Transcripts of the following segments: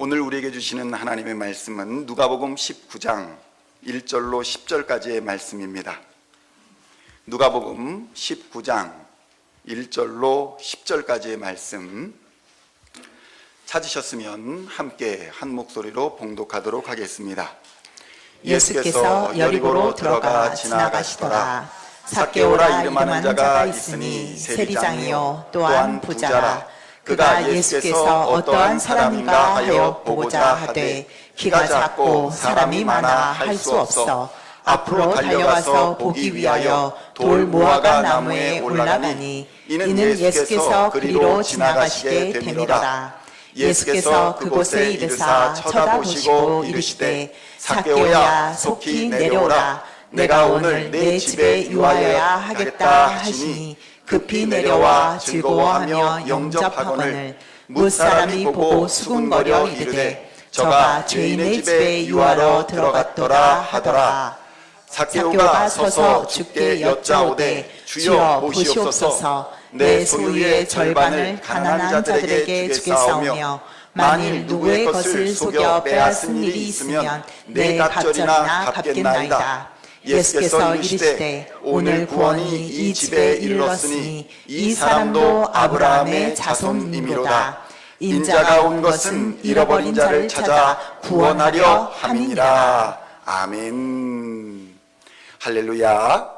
오늘 우리에게 주시는 하나님의 말씀은 누가복음 19장 1절로 10절까지의 말씀입니다. 누가복음 19장 1절로 10절까지의 말씀 찾으셨으면 함께 한 목소리로 봉독하도록 하겠습니다. 예수께서 여리고로 들어가 지나가시더라. 삭개오라 이름하는 자가 있으니 세리장이요 또한 부자라. 그가 예수께서 어떠한 사람인가 하여 보고자 하되 키가 작고 사람이 많아 할 수 없어 앞으로 달려가서 보기 위하여 돌 무화과 나무에 올라가니 이는 예수께서 그리로 지나가시게 되밀어라. 예수께서 그곳에 이르사 쳐다보시고 이르시되 삭개오야 속히 내려오라. 내가 오늘 내 집에 유하여야 하겠다 하시니 급히 내려와 즐거워하며 영접하거늘 뭇사람이 보고 수군거려 이르되 저가 죄인의 집에 유하러 들어갔더라 하더라. 삭개오가 서서 주께 여짜오되 주여 보시옵소서. 내 소유의 절반을 가난한 자들에게 주겠사오며 만일 누구의 것을 속여 빼앗은 일이 있으면 내 갑절이나 갚겠나이다. 예수께서 이르시되 오늘 구원이 이 집에 이르렀으니 이 사람도 아브라함의 자손이미로다. 인자가 온 것은 잃어버린 자를 찾아 구원하려 함이니라. 아멘. 할렐루야.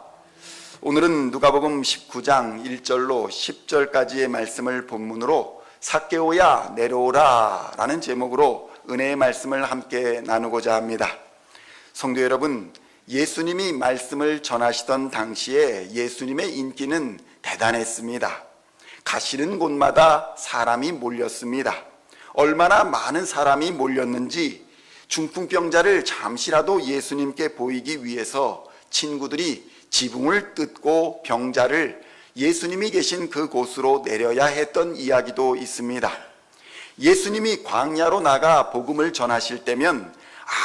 오늘은 누가복음 19장 1절로 10절까지의 말씀을 본문으로 삭개오야 내려오라 라는 제목으로 은혜의 말씀을 함께 나누고자 합니다. 성도 여러분, 예수님이 말씀을 전하시던 당시에 예수님의 인기는 대단했습니다. 가시는 곳마다 사람이 몰렸습니다. 얼마나 많은 사람이 몰렸는지 중풍병자를 잠시라도 예수님께 보이기 위해서 친구들이 지붕을 뜯고 병자를 예수님이 계신 그곳으로 내려야 했던 이야기도 있습니다. 예수님이 광야로 나가 복음을 전하실 때면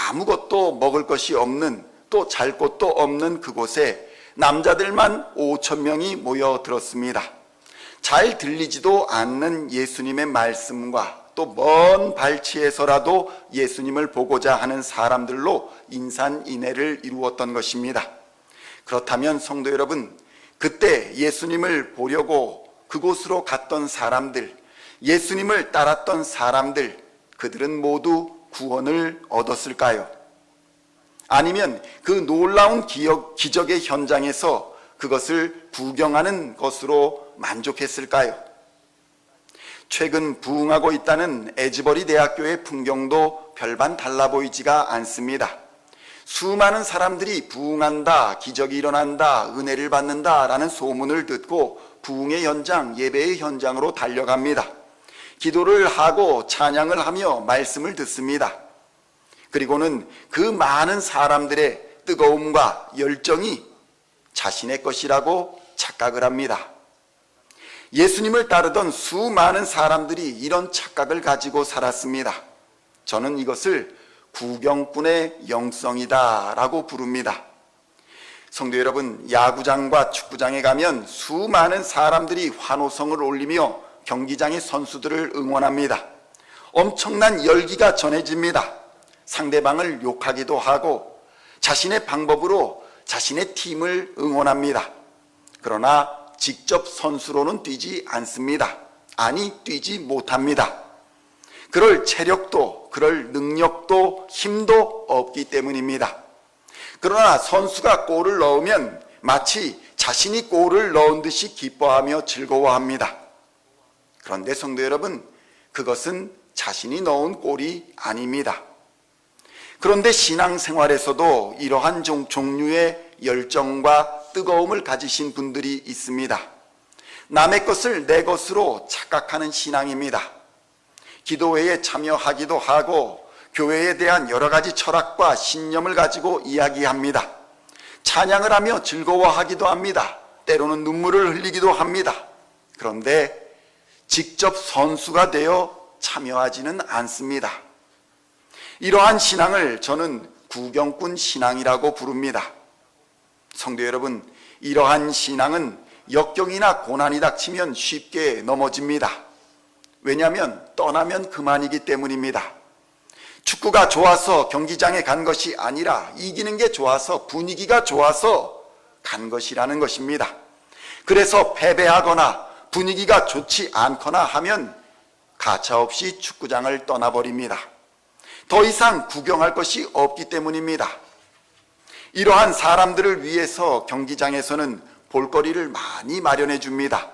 아무것도 먹을 것이 없는 또 잘 곳도 없는 그곳에 남자들만 5,000명이 모여들었습니다. 잘 들리지도 않는 예수님의 말씀과 또 먼 발치에서라도 예수님을 보고자 하는 사람들로 인산인해를 이루었던 것입니다. 그렇다면 성도 여러분, 그때 예수님을 보려고 그곳으로 갔던 사람들, 예수님을 따랐던 사람들, 그들은 모두 구원을 얻었을까요? 아니면 그 놀라운 기적의 현장에서 그것을 구경하는 것으로 만족했을까요? 최근 부흥하고 있다는 에즈버리 대학교의 풍경도 별반 달라 보이지가 않습니다. 수많은 사람들이 부흥한다, 기적이 일어난다, 은혜를 받는다 라는 소문을 듣고 부흥의 현장, 예배의 현장으로 달려갑니다. 기도를 하고 찬양을 하며 말씀을 듣습니다. 그리고는 그 많은 사람들의 뜨거움과 열정이 자신의 것이라고 착각을 합니다. 예수님을 따르던 수많은 사람들이 이런 착각을 가지고 살았습니다. 저는 이것을 구경꾼의 영성이다 라고 부릅니다. 성도 여러분, 야구장과 축구장에 가면 수많은 사람들이 환호성을 올리며 경기장의 선수들을 응원합니다. 엄청난 열기가 전해집니다. 상대방을 욕하기도 하고 자신의 방법으로 자신의 팀을 응원합니다. 그러나 직접 선수로는 뛰지 않습니다. 아니, 뛰지 못합니다. 그럴 체력도, 그럴 능력도, 힘도 없기 때문입니다. 그러나 선수가 골을 넣으면 마치 자신이 골을 넣은 듯이 기뻐하며 즐거워합니다. 그런데 성도 여러분, 그것은 자신이 넣은 골이 아닙니다. 그런데 신앙생활에서도 이러한 종류의 열정과 뜨거움을 가지신 분들이 있습니다. 남의 것을 내 것으로 착각하는 신앙입니다. 기도회에 참여하기도 하고 교회에 대한 여러 가지 철학과 신념을 가지고 이야기합니다. 찬양을 하며 즐거워하기도 합니다. 때로는 눈물을 흘리기도 합니다. 그런데 직접 선수가 되어 참여하지는 않습니다. 이러한 신앙을 저는 구경꾼 신앙이라고 부릅니다. 성도 여러분, 이러한 신앙은 역경이나 고난이 닥치면 쉽게 넘어집니다. 왜냐하면 떠나면 그만이기 때문입니다. 축구가 좋아서 경기장에 간 것이 아니라 이기는 게 좋아서 분위기가 좋아서 간 것이라는 것입니다. 그래서 패배하거나 분위기가 좋지 않거나 하면 가차없이 축구장을 떠나버립니다. 더 이상 구경할 것이 없기 때문입니다. 이러한 사람들을 위해서 경기장에서는 볼거리를 많이 마련해 줍니다.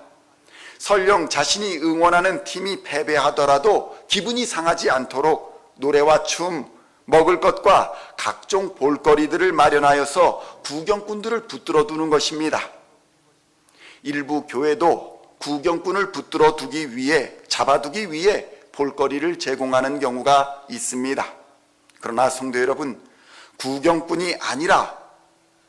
설령 자신이 응원하는 팀이 패배하더라도 기분이 상하지 않도록 노래와 춤, 먹을 것과 각종 볼거리들을 마련하여서 구경꾼들을 붙들어 두는 것입니다. 일부 교회도 구경꾼을 붙들어 두기 위해, 잡아두기 위해 볼거리를 제공하는 경우가 있습니다. 그러나 성도 여러분, 구경꾼이 아니라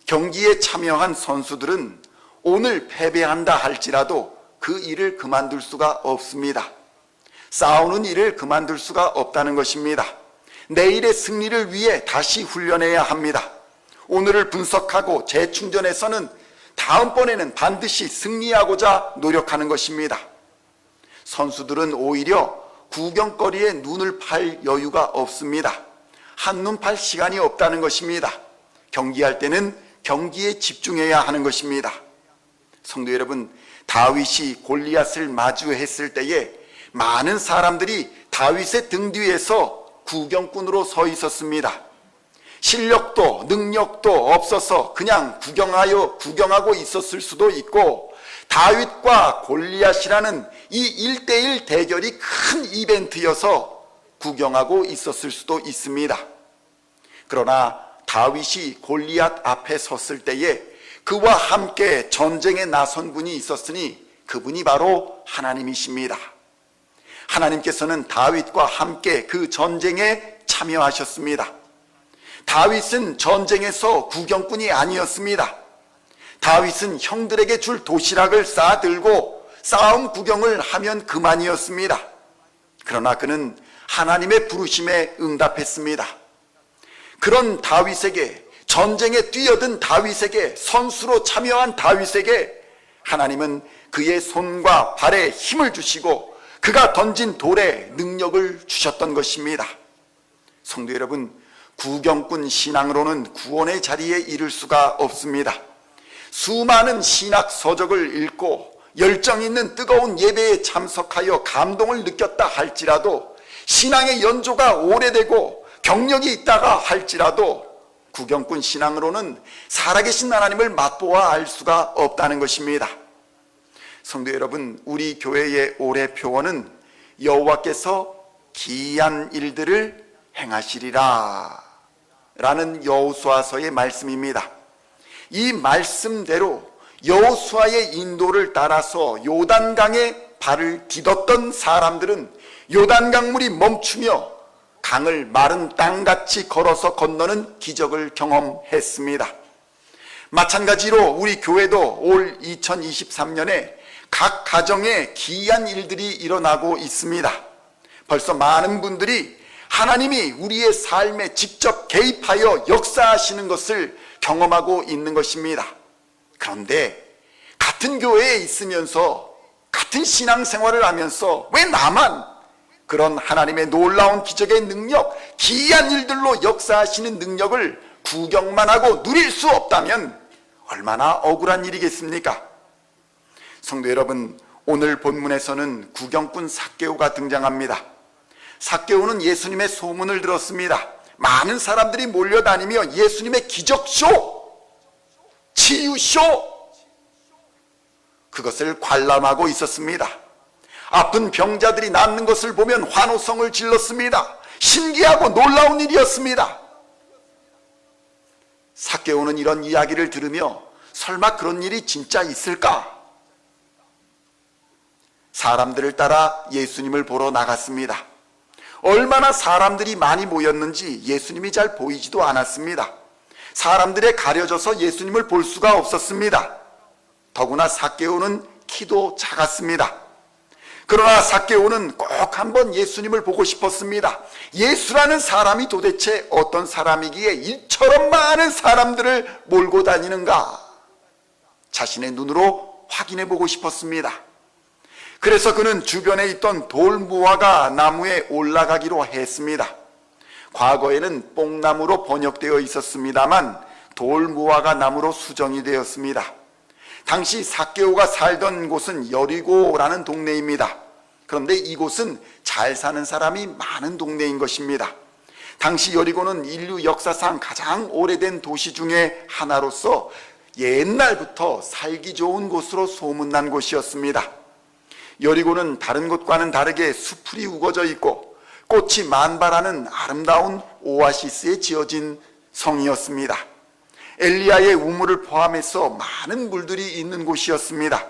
경기에 참여한 선수들은 오늘 패배한다 할지라도 그 일을 그만둘 수가 없습니다. 싸우는 일을 그만둘 수가 없다는 것입니다. 내일의 승리를 위해 다시 훈련해야 합니다. 오늘을 분석하고 재충전해서는 다음번에는 반드시 승리하고자 노력하는 것입니다. 선수들은 오히려 구경거리에 눈을 팔 여유가 없습니다. 한눈 팔 시간이 없다는 것입니다. 경기할 때는 경기에 집중해야 하는 것입니다. 성도 여러분, 다윗이 골리앗을 마주했을 때에 많은 사람들이 다윗의 등 뒤에서 구경꾼으로 서 있었습니다. 실력도 능력도 없어서 그냥 구경하고 있었을 수도 있고, 다윗과 골리앗이라는 이 1대1 대결이 큰 이벤트여서 구경하고 있었을 수도 있습니다. 그러나 다윗이 골리앗 앞에 섰을 때에 그와 함께 전쟁에 나선 분이 있었으니 그분이 바로 하나님이십니다. 하나님께서는 다윗과 함께 그 전쟁에 참여하셨습니다. 다윗은 전쟁에서 구경꾼이 아니었습니다. 다윗은 형들에게 줄 도시락을 싸들고 싸움 구경을 하면 그만이었습니다. 그러나 그는 하나님의 부르심에 응답했습니다. 그런 다윗에게, 전쟁에 뛰어든 다윗에게, 선수로 참여한 다윗에게 하나님은 그의 손과 발에 힘을 주시고 그가 던진 돌에 능력을 주셨던 것입니다. 성도 여러분, 구경꾼 신앙으로는 구원의 자리에 이를 수가 없습니다. 수많은 신학 서적을 읽고 열정 있는 뜨거운 예배에 참석하여 감동을 느꼈다 할지라도, 신앙의 연조가 오래되고 경력이 있다가 할지라도 구경꾼 신앙으로는 살아계신 하나님을 맛보아 알 수가 없다는 것입니다. 성도 여러분, 우리 교회의 올해 표어는 여호와께서 기이한 일들을 행하시리라 라는 여호수아서의 말씀입니다. 이 말씀대로 여호수아의 인도를 따라서 요단강에 발을 디뎠던 사람들은 요단강물이 멈추며 강을 마른 땅같이 걸어서 건너는 기적을 경험했습니다. 마찬가지로 우리 교회도 올 2023년에 각 가정에 기이한 일들이 일어나고 있습니다. 벌써 많은 분들이 하나님이 우리의 삶에 직접 개입하여 역사하시는 것을 경험하고 있는 것입니다. 그런데 같은 교회에 있으면서, 같은 신앙생활을 하면서 왜 나만 그런 하나님의 놀라운 기적의 능력, 기이한 일들로 역사하시는 능력을 구경만 하고 누릴 수 없다면 얼마나 억울한 일이겠습니까? 성도 여러분, 오늘 본문에서는 구경꾼 삭개오가 등장합니다. 삭개오는 예수님의 소문을 들었습니다. 많은 사람들이 몰려다니며 예수님의 기적쇼, 치유쇼, 그것을 관람하고 있었습니다. 아픈 병자들이 낫는 것을 보면 환호성을 질렀습니다. 신기하고 놀라운 일이었습니다. 삭개오는 이런 이야기를 들으며 설마 그런 일이 진짜 있을까? 사람들을 따라 예수님을 보러 나갔습니다. 얼마나 사람들이 많이 모였는지 예수님이 잘 보이지도 않았습니다. 사람들에 가려져서 예수님을 볼 수가 없었습니다. 더구나 삭개오는 키도 작았습니다. 그러나 삭개오는 꼭 한번 예수님을 보고 싶었습니다. 예수라는 사람이 도대체 어떤 사람이기에 이처럼 많은 사람들을 몰고 다니는가? 자신의 눈으로 확인해 보고 싶었습니다. 그래서 그는 주변에 있던 돌무화과 나무에 올라가기로 했습니다. 과거에는 뽕나무로 번역되어 있었습니다만 돌무화과 나무로 수정이 되었습니다. 당시 삭개오가 살던 곳은 여리고라는 동네입니다. 그런데 이곳은 잘 사는 사람이 많은 동네인 것입니다. 당시 여리고는 인류 역사상 가장 오래된 도시 중에 하나로서 옛날부터 살기 좋은 곳으로 소문난 곳이었습니다. 여리고는 다른 곳과는 다르게 수풀이 우거져 있고 꽃이 만발하는 아름다운 오아시스에 지어진 성이었습니다. 엘리야의 우물을 포함해서 많은 물들이 있는 곳이었습니다.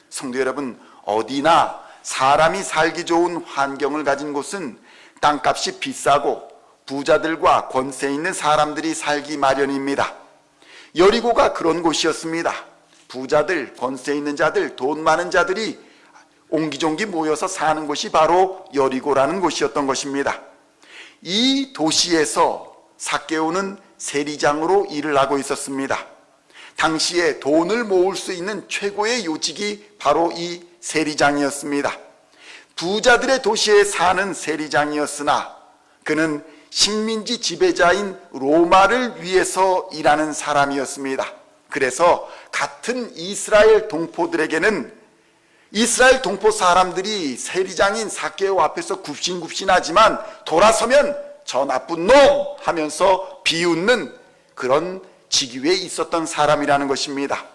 성도 여러분, 어디나 사람이 살기 좋은 환경을 가진 곳은 땅값이 비싸고 부자들과 권세 있는 사람들이 살기 마련입니다. 여리고가 그런 곳이었습니다. 부자들, 권세 있는 자들, 돈 많은 자들이 옹기종기 모여서 사는 곳이 바로 여리고라는 곳이었던 것입니다. 이 도시에서 삭개오는 세리장으로 일을 하고 있었습니다. 당시에 돈을 모을 수 있는 최고의 요직이 바로 이 세리장이었습니다. 부자들의 도시에 사는 세리장이었으나 그는 식민지 지배자인 로마를 위해서 일하는 사람이었습니다. 그래서 같은 이스라엘 동포들에게는 이스라엘 동포 사람들이 세리장인 삭개오 앞에서 굽신굽신하지만 돌아서면 저 나쁜 놈 하면서 비웃는 그런 직위에 있었던 사람이라는 것입니다.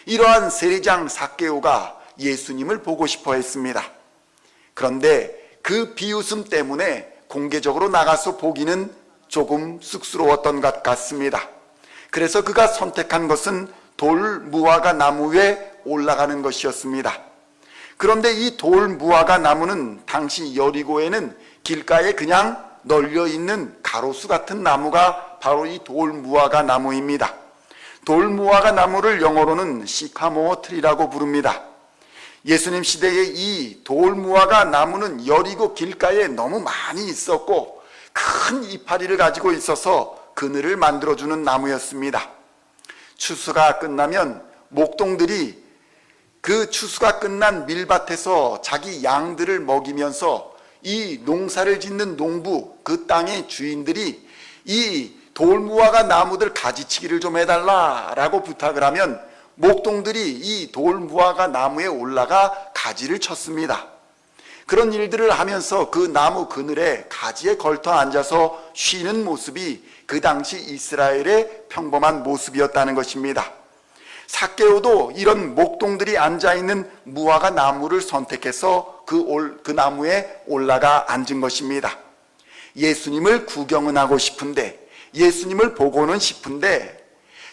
이러한 세리장 삭개오가 예수님을 보고 싶어 했습니다. 그런데 그 비웃음 때문에 공개적으로 나가서 보기는 조금 쑥스러웠던 것 같습니다. 그래서 그가 선택한 것은 돌무화과 나무 위에 올라가는 것이었습니다. 그런데 이 돌무화과 나무는 당시 여리고에는 길가에 그냥 널려 있는 가로수 같은 나무가 바로 이 돌무화과 나무입니다. 돌무화과 나무를 영어로는 시카모어 트리라고 부릅니다. 예수님 시대에 이 돌무화과 나무는 여리고 길가에 너무 많이 있었고 큰 이파리를 가지고 있어서 그늘을 만들어주는 나무였습니다. 추수가 끝나면 목동들이 그 추수가 끝난 밀밭에서 자기 양들을 먹이면서 이 농사를 짓는 농부, 그 땅의 주인들이 이 돌무화과 나무들 가지치기를 좀 해달라라고 부탁을 하면 목동들이 이 돌무화과 나무에 올라가 가지를 쳤습니다. 그런 일들을 하면서 그 나무 그늘에 가지에 걸터 앉아서 쉬는 모습이 그 당시 이스라엘의 평범한 모습이었다는 것입니다. 삭개오도 이런 목동들이 앉아있는 무화과 나무를 선택해서 그 나무에 올라가 앉은 것입니다. 예수님을 구경은 하고 싶은데, 예수님을 보고는 싶은데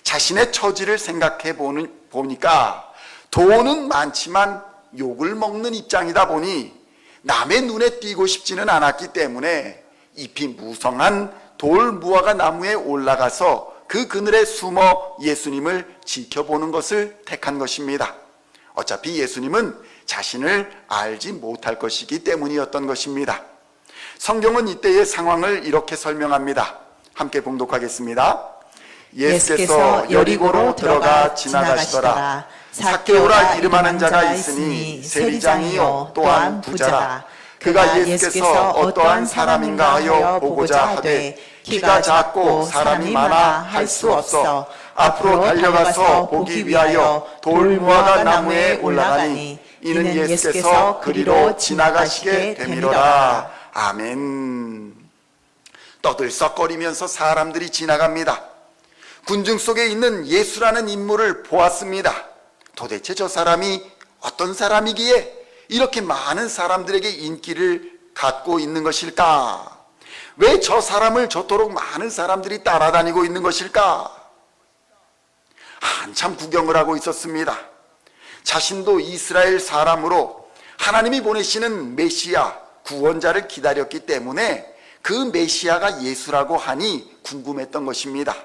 자신의 처지를 생각해 보니까 돈은 많지만 욕을 먹는 입장이다 보니 남의 눈에 띄고 싶지는 않았기 때문에 잎이 무성한 돌무화과 나무에 올라가서 그 그늘에 숨어 예수님을 지켜보는 것을 택한 것입니다. 어차피 예수님은 자신을 알지 못할 것이기 때문이었던 것입니다. 성경은 이때의 상황을 이렇게 설명합니다. 함께 봉독하겠습니다. 예수께서 여리고로 들어가 지나가시더라. 삭개오라 이름하는 자가 있으니 세리장이요 또한 부자라. 그가 예수께서 어떠한 사람인가 하여 보고자 하되 키가 작고 사람이 많아 할 수 없어 앞으로 달려가서 보기 위하여 돌무화과 나무에 올라가니 이는 예수께서 그리로 지나가시게 됨이로라. 아멘. 떠들썩거리면서 사람들이 지나갑니다. 군중 속에 있는 예수라는 인물을 보았습니다. 도대체 저 사람이 어떤 사람이기에 이렇게 많은 사람들에게 인기를 갖고 있는 것일까? 왜 저 사람을 저토록 많은 사람들이 따라다니고 있는 것일까? 한참 구경을 하고 있었습니다. 자신도 이스라엘 사람으로 하나님이 보내시는 메시아, 구원자를 기다렸기 때문에 그 메시아가 예수라고 하니 궁금했던 것입니다.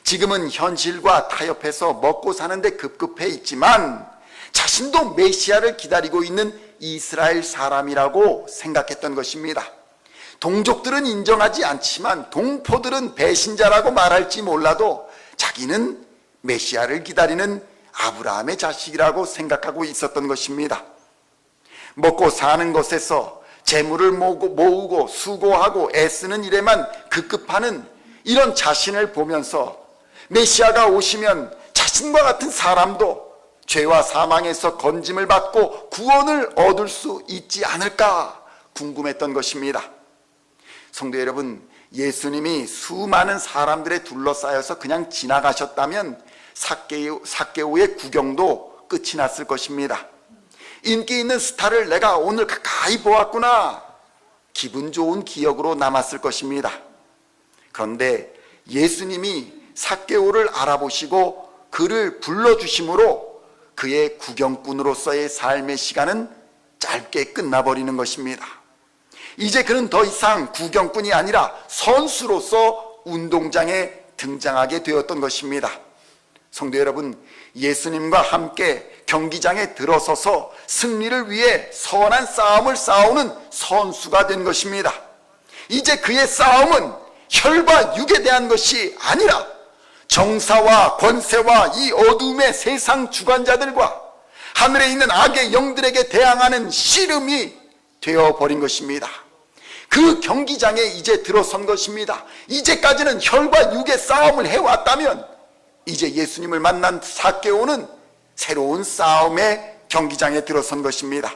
지금은 현실과 타협해서 먹고 사는데 급급해 있지만 자신도 메시아를 기다리고 있는 이스라엘 사람이라고 생각했던 것입니다. 동족들은 인정하지 않지만 동포들은 배신자라고 말할지 몰라도 자기는 메시아를 기다리는 아브라함의 자식이라고 생각하고 있었던 것입니다. 먹고 사는 것에서 재물을 모으고 수고하고 애쓰는 일에만 급급하는 이런 자신을 보면서 메시아가 오시면 자신과 같은 사람도 죄와 사망에서 건짐을 받고 구원을 얻을 수 있지 않을까 궁금했던 것입니다. 성도 여러분, 예수님이 수많은 사람들에 둘러싸여서 그냥 지나가셨다면 삭개오의 구경도 끝이 났을 것입니다. 인기 있는 스타를 내가 오늘 가까이 보았구나, 기분 좋은 기억으로 남았을 것입니다. 그런데 예수님이 삭개오를 알아보시고 그를 불러주심으로 그의 구경꾼으로서의 삶의 시간은 짧게 끝나버리는 것입니다. 이제 그는 더 이상 구경꾼이 아니라 선수로서 운동장에 등장하게 되었던 것입니다. 성도 여러분, 예수님과 함께 경기장에 들어서서 승리를 위해 선한 싸움을 싸우는 선수가 된 것입니다. 이제 그의 싸움은 혈과 육에 대한 것이 아니라 정사와 권세와 이 어둠의 세상 주관자들과 하늘에 있는 악의 영들에게 대항하는 씨름이 되어버린 것입니다. 그 경기장에 이제 들어선 것입니다. 이제까지는 혈과 육의 싸움을 해왔다면 이제 예수님을 만난 삭개오는 새로운 싸움의 경기장에 들어선 것입니다.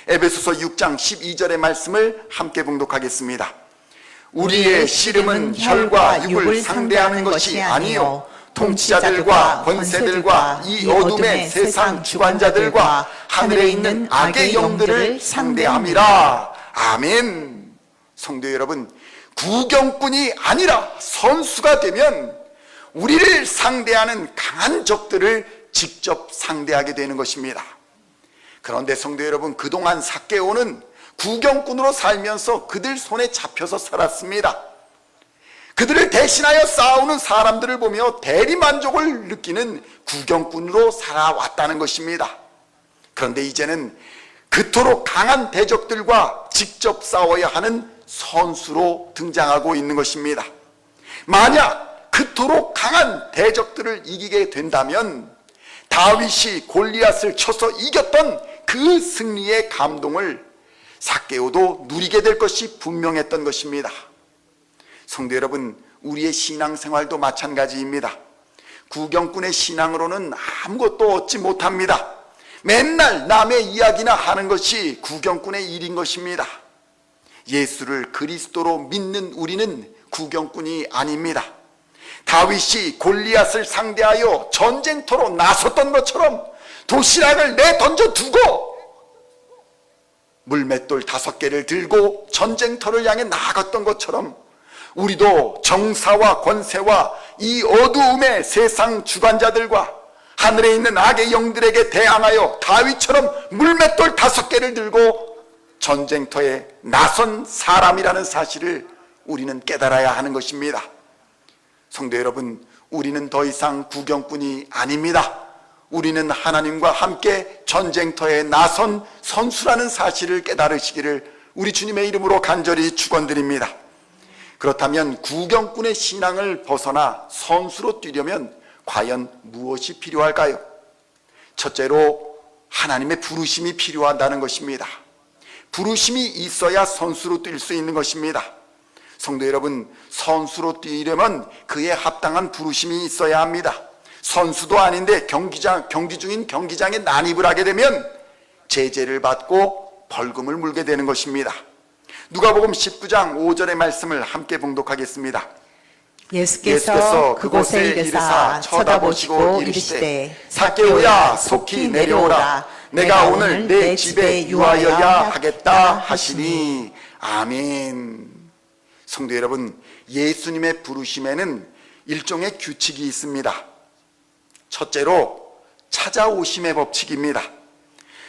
에베소서 6장 12절의 말씀을 함께 봉독하겠습니다. 우리의 씨름은 혈과 육을 상대하는 것이 아니요 통치자들과 권세들과 이 어둠의 세상 주관자들과 하늘에 있는 악의 영들을 상대함이라. 아멘. 성도 여러분, 구경꾼이 아니라 선수가 되면 우리를 상대하는 강한 적들을 직접 상대하게 되는 것입니다. 그런데 성도 여러분, 그동안 삭개오는 구경꾼으로 살면서 그들 손에 잡혀서 살았습니다. 그들을 대신하여 싸우는 사람들을 보며 대리만족을 느끼는 구경꾼으로 살아왔다는 것입니다. 그런데 이제는 그토록 강한 대적들과 직접 싸워야 하는 선수로 등장하고 있는 것입니다. 만약 그토록 강한 대적들을 이기게 된다면 다윗이 골리앗을 쳐서 이겼던 그 승리의 감동을 삭개오도 누리게 될 것이 분명했던 것입니다. 성도 여러분, 우리의 신앙생활도 마찬가지입니다. 구경꾼의 신앙으로는 아무것도 얻지 못합니다. 맨날 남의 이야기나 하는 것이 구경꾼의 일인 것입니다. 예수를 그리스도로 믿는 우리는 구경꾼이 아닙니다. 다윗이 골리앗을 상대하여 전쟁터로 나섰던 것처럼 도시락을 내던져 두고 물맷돌 5개를 들고 전쟁터를 향해 나갔던 것처럼 우리도 정사와 권세와 이 어두움의 세상 주관자들과 하늘에 있는 악의 영들에게 대항하여 다윗처럼 물맷돌 5개를 들고 전쟁터에 나선 사람이라는 사실을 우리는 깨달아야 하는 것입니다. 성도 여러분, 우리는 더 이상 구경꾼이 아닙니다. 우리는 하나님과 함께 전쟁터에 나선 선수라는 사실을 깨달으시기를 우리 주님의 이름으로 간절히 축원드립니다. 그렇다면 구경꾼의 신앙을 벗어나 선수로 뛰려면 과연 무엇이 필요할까요? 첫째로 하나님의 부르심이 필요하다는 것입니다. 부르심이 있어야 선수로 뛸 수 있는 것입니다. 성도 여러분, 선수로 뛰려면 그에 합당한 부르심이 있어야 합니다. 선수도 아닌데 경기 중인 경기장에 난입을 하게 되면 제재를 받고 벌금을 물게 되는 것입니다. 누가복음 19장 5절의 말씀을 함께 봉독하겠습니다. 예수께서 그곳에 이르사 쳐다보시고 이르시되 삭개오야 속히 내려오라. 내가 오늘 내 집에 유하여야 하겠다 하시니. 아멘. 성도 여러분, 예수님의 부르심에는 일종의 규칙이 있습니다. 첫째로 찾아오심의 법칙입니다.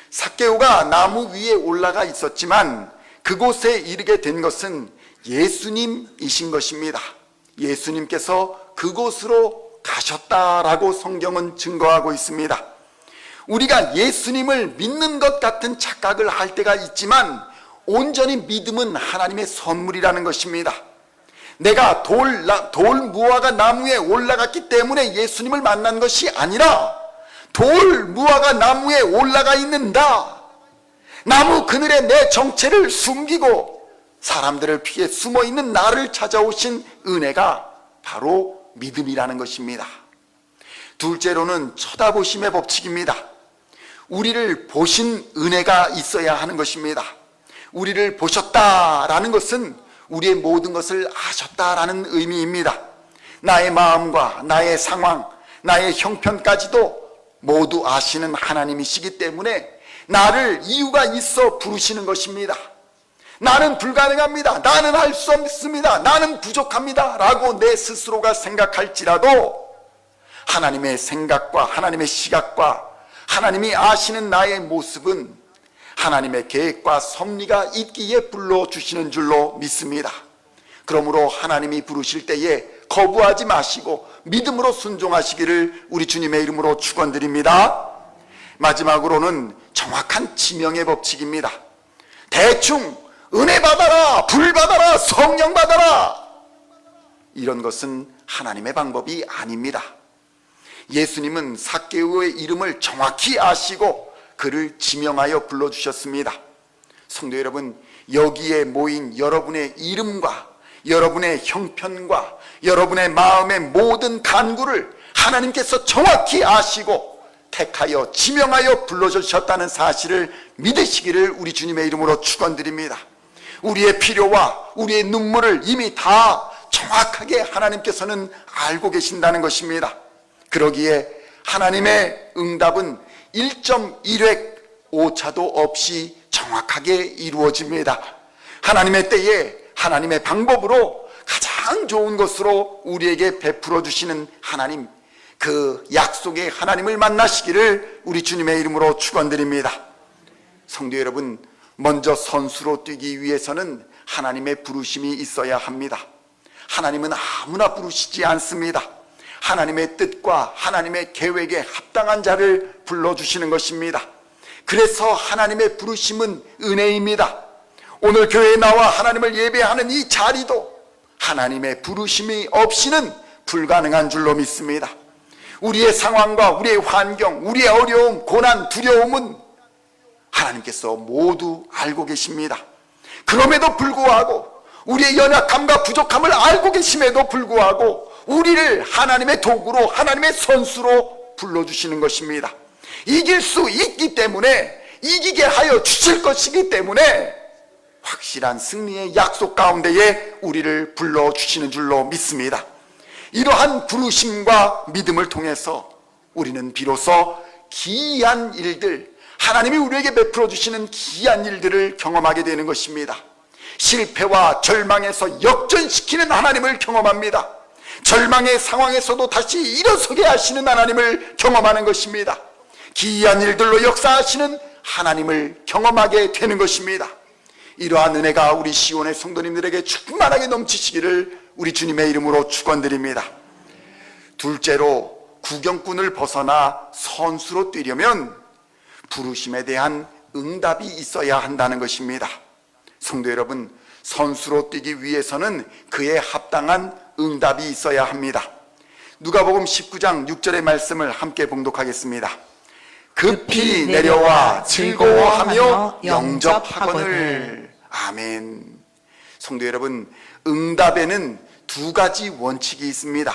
삭개오가 나무 위에 올라가 있었지만 그곳에 이르게 된 것은 예수님이신 것입니다. 예수님께서 그곳으로 가셨다라고 성경은 증거하고 있습니다. 우리가 예수님을 믿는 것 같은 착각을 할 때가 있지만 온전히 믿음은 하나님의 선물이라는 것입니다. 내가 돌 무화과 나무에 올라갔기 때문에 예수님을 만난 것이 아니라 돌 무화과 나무에 올라가 있는 나, 나무 그늘에 내 정체를 숨기고 사람들을 피해 숨어있는 나를 찾아오신 은혜가 바로 믿음이라는 것입니다. 둘째로는 쳐다보심의 법칙입니다. 우리를 보신 은혜가 있어야 하는 것입니다. 우리를 보셨다라는 것은 우리의 모든 것을 아셨다라는 의미입니다. 나의 마음과 나의 상황, 나의 형편까지도 모두 아시는 하나님이시기 때문에 나를 이유가 있어 부르시는 것입니다. 나는 불가능합니다. 나는 할 수 없습니다. 나는 부족합니다. 라고 내 스스로가 생각할지라도 하나님의 생각과 하나님의 시각과 하나님이 아시는 나의 모습은 하나님의 계획과 섭리가 있기에 불러주시는 줄로 믿습니다. 그러므로 하나님이 부르실 때에 거부하지 마시고 믿음으로 순종하시기를 우리 주님의 이름으로 축원드립니다. 마지막으로는 정확한 지명의 법칙입니다. 대충 은혜 받아라, 불 받아라, 성령 받아라, 이런 것은 하나님의 방법이 아닙니다. 예수님은 삭개오의 이름을 정확히 아시고 그를 지명하여 불러주셨습니다. 성도 여러분, 여기에 모인 여러분의 이름과 여러분의 형편과 여러분의 마음의 모든 간구를 하나님께서 정확히 아시고 택하여 지명하여 불러주셨다는 사실을 믿으시기를 우리 주님의 이름으로 축원드립니다. 우리의 필요와 우리의 눈물을 이미 다 정확하게 하나님께서는 알고 계신다는 것입니다. 그러기에 하나님의 응답은 1.1획 오차도 없이 정확하게 이루어집니다. 하나님의 때에 하나님의 방법으로 가장 좋은 것으로 우리에게 베풀어 주시는 하나님, 그 약속의 하나님을 만나시기를 우리 주님의 이름으로 축원드립니다. 성도 여러분, 먼저 선수로 뛰기 위해서는 하나님의 부르심이 있어야 합니다. 하나님은 아무나 부르시지 않습니다. 하나님의 뜻과 하나님의 계획에 합당한 자를 불러주시는 것입니다. 그래서 하나님의 부르심은 은혜입니다. 오늘 교회에 나와 하나님을 예배하는 이 자리도 하나님의 부르심이 없이는 불가능한 줄로 믿습니다. 우리의 상황과 우리의 환경, 우리의 어려움, 고난, 두려움은 하나님께서 모두 알고 계십니다. 그럼에도 불구하고 우리의 연약함과 부족함을 알고 계심에도 불구하고 우리를 하나님의 도구로, 하나님의 선수로 불러주시는 것입니다. 이길 수 있기 때문에, 이기게 하여 주실 것이기 때문에 확실한 승리의 약속 가운데에 우리를 불러주시는 줄로 믿습니다. 이러한 부르심과 믿음을 통해서 우리는 비로소 기이한 일들, 하나님이 우리에게 베풀어 주시는 기이한 일들을 경험하게 되는 것입니다. 실패와 절망에서 역전시키는 하나님을 경험합니다. 절망의 상황에서도 다시 일어서게 하시는 하나님을 경험하는 것입니다. 기이한 일들로 역사하시는 하나님을 경험하게 되는 것입니다. 이러한 은혜가 우리 시온의 성도님들에게 충만하게 넘치시기를 우리 주님의 이름으로 축원드립니다. 둘째로, 구경꾼을 벗어나 선수로 뛰려면 부르심에 대한 응답이 있어야 한다는 것입니다. 성도 여러분, 선수로 뛰기 위해서는 그에 합당한 응답이 있어야 합니다. 누가복음 19장 6절의 말씀을 함께 봉독하겠습니다. 급히 내려와 즐거워하며 영접하거늘. 아멘. 성도 여러분, 응답에는 두 가지 원칙이 있습니다.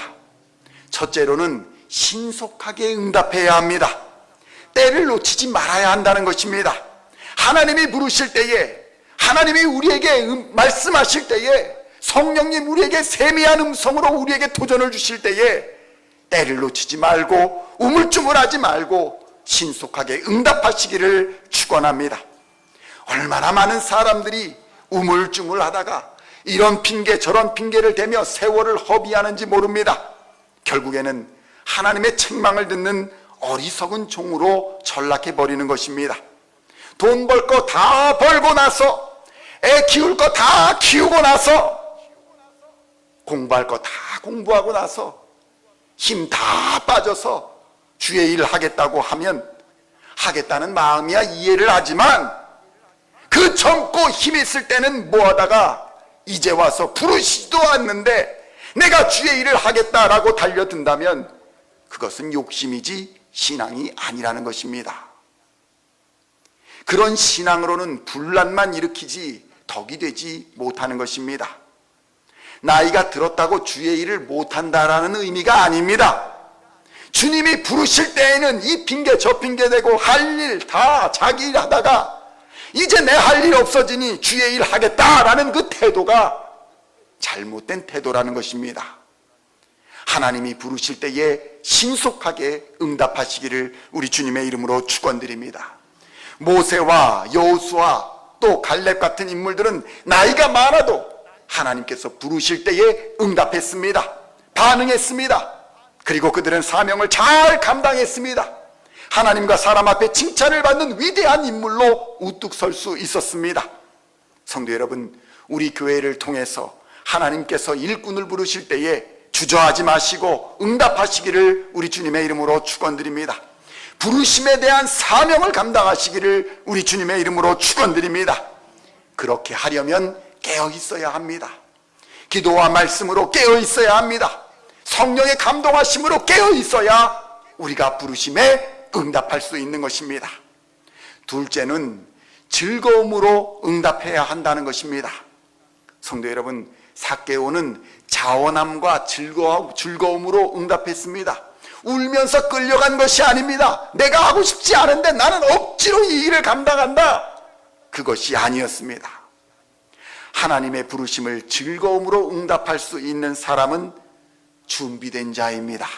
첫째로는 신속하게 응답해야 합니다. 때를 놓치지 말아야 한다는 것입니다. 하나님이 부르실 때에, 하나님이 우리에게 말씀하실 때에, 성령님 우리에게 세미한 음성으로 우리에게 도전을 주실 때에 때를 놓치지 말고 우물쭈물하지 말고 신속하게 응답하시기를 축원합니다. 얼마나 많은 사람들이 우물쭈물하다가 이런 핑계 저런 핑계를 대며 세월을 허비하는지 모릅니다. 결국에는 하나님의 책망을 듣는 어리석은 종으로 전락해 버리는 것입니다. 돈 벌 거 다 벌고 나서, 애 키울 거 다 키우고 나서, 공부할 거 다 공부하고 나서, 힘 다 빠져서 주의 일을 하겠다고 하면 하겠다는 마음이야 이해를 하지만, 그 젊고 힘 있을 때는 뭐하다가 이제 와서 부르시지도 않는데 내가 주의 일을 하겠다라고 달려든다면 그것은 욕심이지 신앙이 아니라는 것입니다. 그런 신앙으로는 분란만 일으키지 덕이 되지 못하는 것입니다. 나이가 들었다고 주의 일을 못한다라는 의미가 아닙니다. 주님이 부르실 때에는 이 핑계 저 핑계 대고 할 일 다 자기 일 하다가 이제 내 할 일 없어지니 주의 일 하겠다라는 그 태도가 잘못된 태도라는 것입니다. 하나님이 부르실 때에 신속하게 응답하시기를 우리 주님의 이름으로 축원드립니다. 모세와 여호수아 또 갈렙 같은 인물들은 나이가 많아도 하나님께서 부르실 때에 응답했습니다. 반응했습니다. 그리고 그들은 사명을 잘 감당했습니다. 하나님과 사람 앞에 칭찬을 받는 위대한 인물로 우뚝 설 수 있었습니다. 성도 여러분, 우리 교회를 통해서 하나님께서 일꾼을 부르실 때에 주저하지 마시고 응답하시기를 우리 주님의 이름으로 축원드립니다. 부르심에 대한 사명을 감당하시기를 우리 주님의 이름으로 축원드립니다. 그렇게 하려면 깨어 있어야 합니다. 기도와 말씀으로 깨어 있어야 합니다. 성령의 감동하심으로 깨어 있어야 우리가 부르심에 응답할 수 있는 것입니다. 둘째는 즐거움으로 응답해야 한다는 것입니다. 성도 여러분, 삭개오는 자원함과 즐거움으로 응답했습니다. 울면서 끌려간 것이 아닙니다. 내가 하고 싶지 않은데 나는 억지로 이 일을 감당한다. 그것이 아니었습니다. 하나님의 부르심을 즐거움으로 응답할 수 있는 사람은 준비된 자입니다.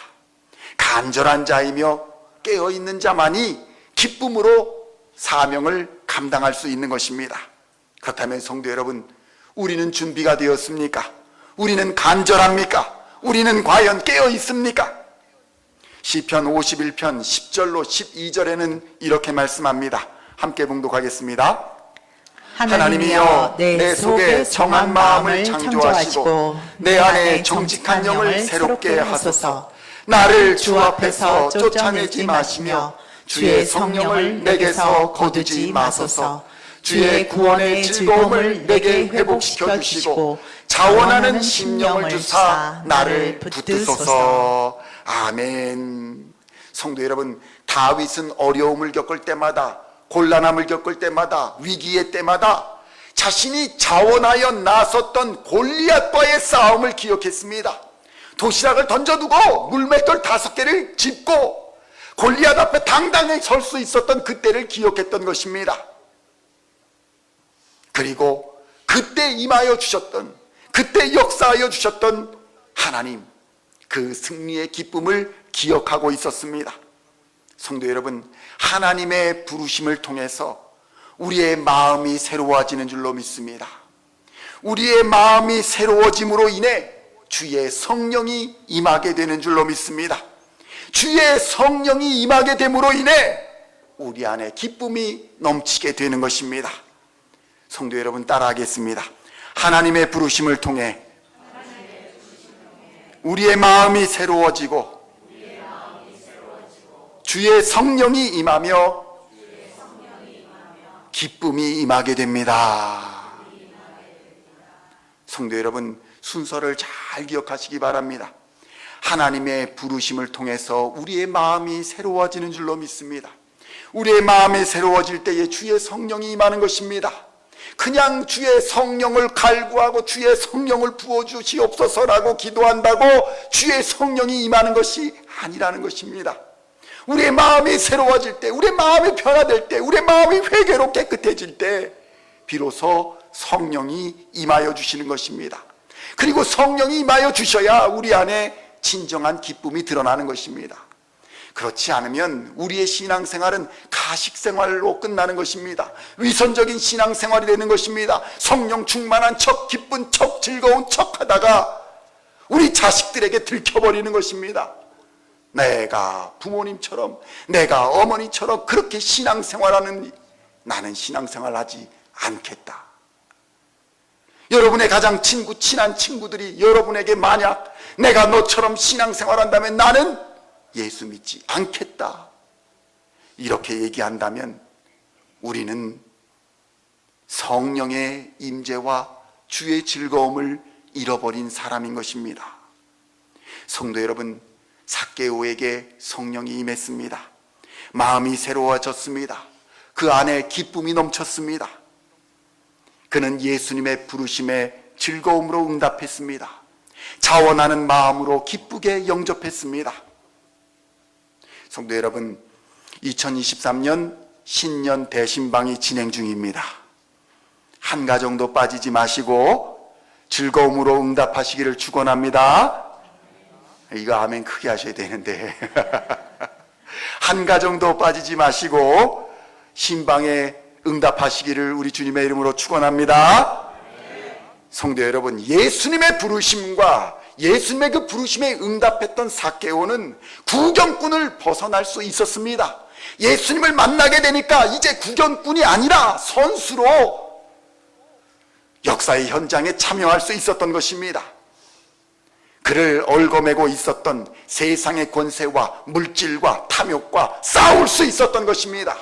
간절한 자이며 깨어있는 자만이 기쁨으로 사명을 감당할 수 있는 것입니다. 그렇다면 성도 여러분, 우리는 준비가 되었습니까? 우리는 간절합니까? 우리는 과연 깨어 있습니까? 시편 51편 10절로 12절에는 이렇게 말씀합니다. 함께 봉독하겠습니다. 하나님이여 내 속에 정한 마음을 창조하시고 내 안에 정직한 영을 새롭게 하소서. 나를 주 앞에서 쫓아내지 마시며 주의 성령을 내게서 거두지 마소서. 주의 구원의 즐거움을 내게 회복시켜 주시고 자원하는 심령을 주사 나를 붙드소서. 아멘. 성도 여러분, 다윗은 어려움을 겪을 때마다, 곤란함을 겪을 때마다, 위기의 때마다 자신이 자원하여 나섰던 골리앗과의 싸움을 기억했습니다. 도시락을 던져두고 물맷돌 5개를 짚고 골리앗 앞에 당당히 설 수 있었던 그때를 기억했던 것입니다. 그리고 그때 임하여 주셨던, 그때 역사하여 주셨던 하나님, 그 승리의 기쁨을 기억하고 있었습니다. 성도 여러분, 하나님의 부르심을 통해서 우리의 마음이 새로워지는 줄로 믿습니다. 우리의 마음이 새로워짐으로 인해 주의 성령이 임하게 되는 줄로 믿습니다. 주의 성령이 임하게 됨으로 인해 우리 안에 기쁨이 넘치게 되는 것입니다. 성도 여러분, 따라하겠습니다. 하나님의 부르심을 통해 우리의 마음이 새로워지고 주의 성령이 임하며 기쁨이 임하게 됩니다. 성도 여러분, 순서를 잘 기억하시기 바랍니다. 하나님의 부르심을 통해서 우리의 마음이 새로워지는 줄로 믿습니다. 우리의 마음이 새로워질 때에 주의 성령이 임하는 것입니다. 그냥 주의 성령을 갈구하고 주의 성령을 부어주시옵소서라고 기도한다고 주의 성령이 임하는 것이 아니라는 것입니다. 우리의 마음이 새로워질 때, 우리의 마음이 변화될 때, 우리의 마음이 회개로 깨끗해질 때 비로소 성령이 임하여 주시는 것입니다. 그리고 성령이 임하여 주셔야 우리 안에 진정한 기쁨이 드러나는 것입니다. 그렇지 않으면 우리의 신앙생활은 가식생활로 끝나는 것입니다. 위선적인 신앙생활이 되는 것입니다. 성령 충만한 척, 기쁜 척, 즐거운 척 하다가 우리 자식들에게 들켜버리는 것입니다. 내가 부모님처럼, 내가 어머니처럼 그렇게 신앙생활하는 나는 신앙생활하지 않겠다. 여러분의 가장 친한 친구들이 여러분에게 만약 내가 너처럼 신앙생활한다면 나는 예수 믿지 않겠다, 이렇게 얘기한다면 우리는 성령의 임재와 주의 즐거움을 잃어버린 사람인 것입니다. 성도 여러분, 삭개오에게 성령이 임했습니다. 마음이 새로워졌습니다. 그 안에 기쁨이 넘쳤습니다. 그는 예수님의 부르심에 즐거움으로 응답했습니다. 자원하는 마음으로 기쁘게 영접했습니다. 성도 여러분, 2023년 신년 대신방이 진행 중입니다. 한 가정도 빠지지 마시고 즐거움으로 응답하시기를 축원합니다. 이거 아멘 크게 하셔야 되는데 한 가정도 빠지지 마시고 신방에 응답하시기를 우리 주님의 이름으로 축원합니다. 성도 여러분, 예수님의 부르심과 예수님의 그 부르심에 응답했던 삭개오는 구경꾼을 벗어날 수 있었습니다. 예수님을 만나게 되니까 이제 구경꾼이 아니라 선수로 역사의 현장에 참여할 수 있었던 것입니다. 그를 얽어매고 있었던 세상의 권세와 물질과 탐욕과 싸울 수 있었던 것입니다.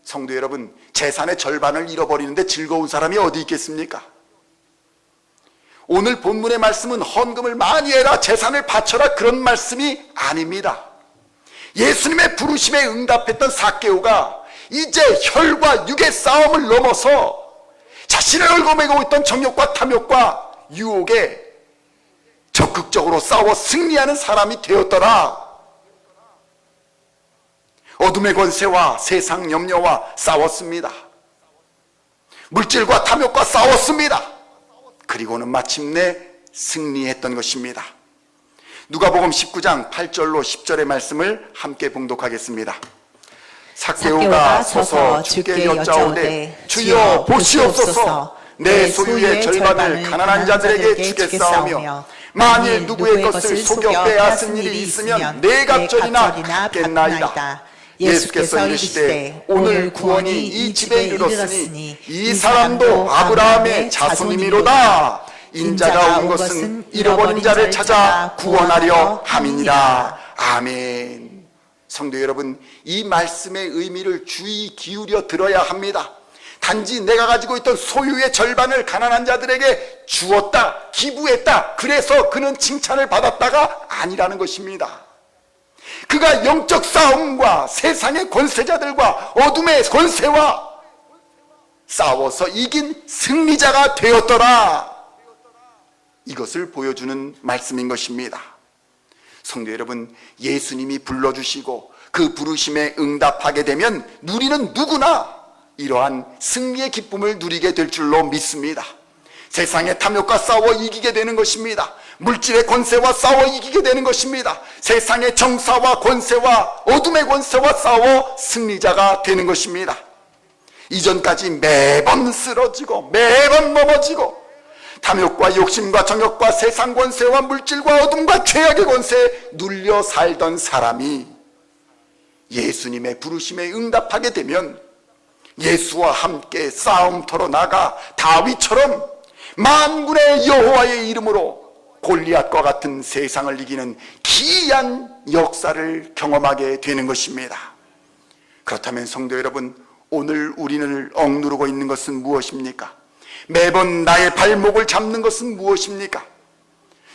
성도 여러분, 재산의 절반을 잃어버리는데 즐거운 사람이 어디 있겠습니까? 오늘 본문의 말씀은 헌금을 많이 해라, 재산을 바쳐라, 그런 말씀이 아닙니다. 예수님의 부르심에 응답했던 삭개오가 이제 혈과 육의 싸움을 넘어서 자신을 얽어매고 있던 정욕과 탐욕과 유혹에 적극적으로 싸워 승리하는 사람이 되었더라. 어둠의 권세와 세상 염려와 싸웠습니다. 물질과 탐욕과 싸웠습니다. 그리고는 마침내 승리했던 것입니다. 누가복음 19장 8절로 10절의 말씀을 함께 봉독하겠습니다. 삭개오가 서서 주께 여짜오되 주여 보시옵소서, 내 소유의 절반을 가난한 자들에게 주겠사오며 만일 누구의 것을 속여 빼앗은 일이 있으면 네 갑절이나 갚겠나이다. 예수께서 이르시되 오늘 구원이 이 집에 이르렀으니 이 사람도 아브라함의 자손이미로다. 인자가 온 것은 잃어버린 자를 찾아 구원하려 함이니라. 아멘. 성도 여러분, 이 말씀의 의미를 주의 기울여 들어야 합니다. 단지 내가 가지고 있던 소유의 절반을 가난한 자들에게 주었다, 기부했다, 그래서 그는 칭찬을 받았다가 아니라는 것입니다. 그가 영적 싸움과 세상의 권세자들과 어둠의 권세와 싸워서 이긴 승리자가 되었더라. 이것을 보여주는 말씀인 것입니다. 성도 여러분, 예수님이 불러주시고 그 부르심에 응답하게 되면 우리는 누구나 이러한 승리의 기쁨을 누리게 될 줄로 믿습니다. 세상의 탐욕과 싸워 이기게 되는 것입니다. 물질의 권세와 싸워 이기게 되는 것입니다. 세상의 정사와 권세와 어둠의 권세와 싸워 승리자가 되는 것입니다. 이전까지 매번 쓰러지고 매번 넘어지고 탐욕과 욕심과 정욕과 세상 권세와 물질과 어둠과 죄악의 권세에 눌려 살던 사람이 예수님의 부르심에 응답하게 되면 예수와 함께 싸움터로 나가 다윗처럼 만군의 여호와의 이름으로 골리앗과 같은 세상을 이기는 기이한 역사를 경험하게 되는 것입니다. 그렇다면 성도 여러분, 오늘 우리를 억누르고 있는 것은 무엇입니까? 매번 나의 발목을 잡는 것은 무엇입니까?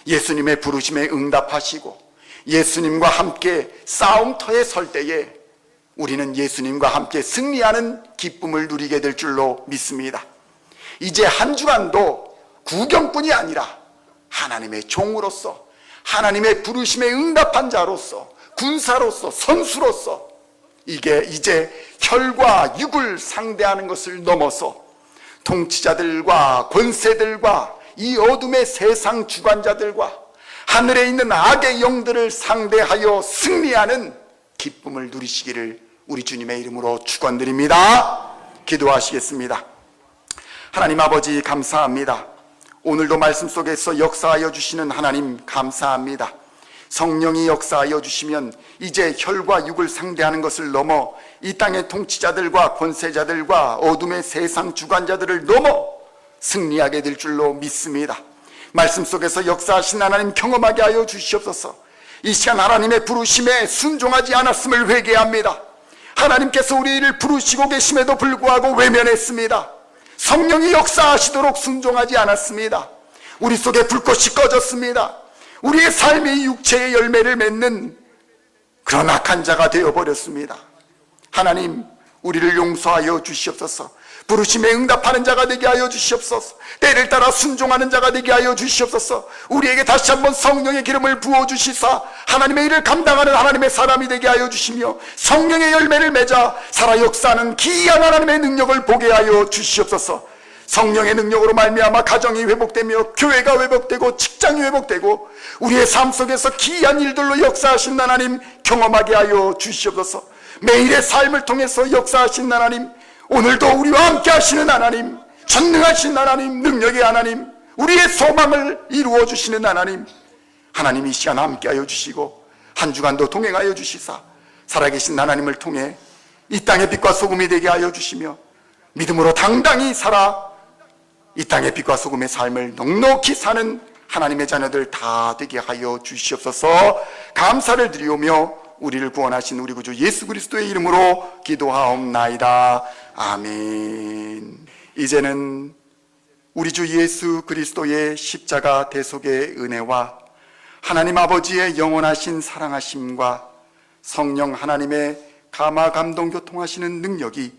예수님의 부르심에 응답하시고 예수님과 함께 싸움터에 설 때에 우리는 예수님과 함께 승리하는 기쁨을 누리게 될 줄로 믿습니다. 이제 한 주간도 구경꾼이 아니라 하나님의 종으로서, 하나님의 부르심에 응답한 자로서, 군사로서, 선수로서 이게 이제 혈과 육을 상대하는 것을 넘어서 통치자들과 권세들과 이 어둠의 세상 주관자들과 하늘에 있는 악의 영들을 상대하여 승리하는 기쁨을 누리시기를 우리 주님의 이름으로 축원드립니다. 기도하시겠습니다. 하나님 아버지, 감사합니다. 오늘도 말씀 속에서 역사하여 주시는 하나님 감사합니다. 성령이 역사하여 주시면 이제 혈과 육을 상대하는 것을 넘어 이 땅의 통치자들과 권세자들과 어둠의 세상 주관자들을 넘어 승리하게 될 줄로 믿습니다. 말씀 속에서 역사하신 하나님 경험하게 하여 주시옵소서. 이 시간 하나님의 부르심에 순종하지 않았음을 회개합니다. 하나님께서 우리를 부르시고 계심에도 불구하고 외면했습니다. 성령이 역사하시도록 순종하지 않았습니다. 우리 속에 불꽃이 꺼졌습니다. 우리의 삶이 육체의 열매를 맺는 그런 악한 자가 되어버렸습니다. 하나님, 우리를 용서하여 주시옵소서. 부르심에 응답하는 자가 되게 하여 주시옵소서. 때를 따라 순종하는 자가 되게 하여 주시옵소서. 우리에게 다시 한번 성령의 기름을 부어주시사 하나님의 일을 감당하는 하나님의 사람이 되게 하여 주시며 성령의 열매를 맺어 살아 역사하는 기이한 하나님의 능력을 보게 하여 주시옵소서. 성령의 능력으로 말미암아 가정이 회복되며 교회가 회복되고 직장이 회복되고 우리의 삶 속에서 기이한 일들로 역사하신 하나님 경험하게 하여 주시옵소서. 매일의 삶을 통해서 역사하신 하나님, 오늘도 우리와 함께 하시는 하나님, 전능하신 하나님, 능력의 하나님, 우리의 소망을 이루어 주시는 하나님, 하나님 이 시간 함께 하여 주시고 한 주간도 동행하여 주시사 살아계신 하나님을 통해 이 땅의 빛과 소금이 되게 하여 주시며 믿음으로 당당히 살아 이 땅의 빛과 소금의 삶을 넉넉히 사는 하나님의 자녀들 다 되게 하여 주시옵소서. 감사를 드리오며 우리를 구원하신 우리 구주 예수 그리스도의 이름으로 기도하옵나이다. 아멘. 이제는 우리 주 예수 그리스도의 십자가 대속의 은혜와 하나님 아버지의 영원하신 사랑하심과 성령 하나님의 감화 감동 교통하시는 능력이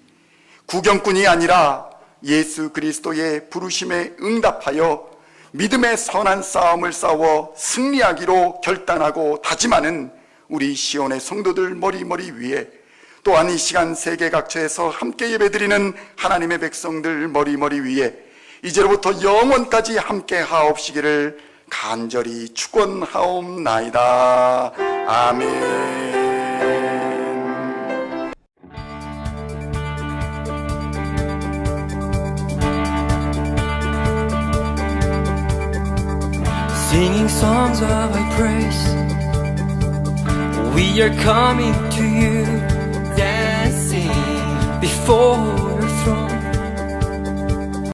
구경꾼이 아니라 예수 그리스도의 부르심에 응답하여 믿음의 선한 싸움을 싸워 승리하기로 결단하고 다짐하는 우리 시온의 성도들 머리머리 위에, 또한 이 시간 세계 각처에서 함께 예배드리는 하나님의 백성들 머리머리 위에 이제로부터 영원까지 함께 하옵시기를 간절히 축원하옵나이다. 아멘. Singing songs of thy praise, we are coming to you, dancing before your throne.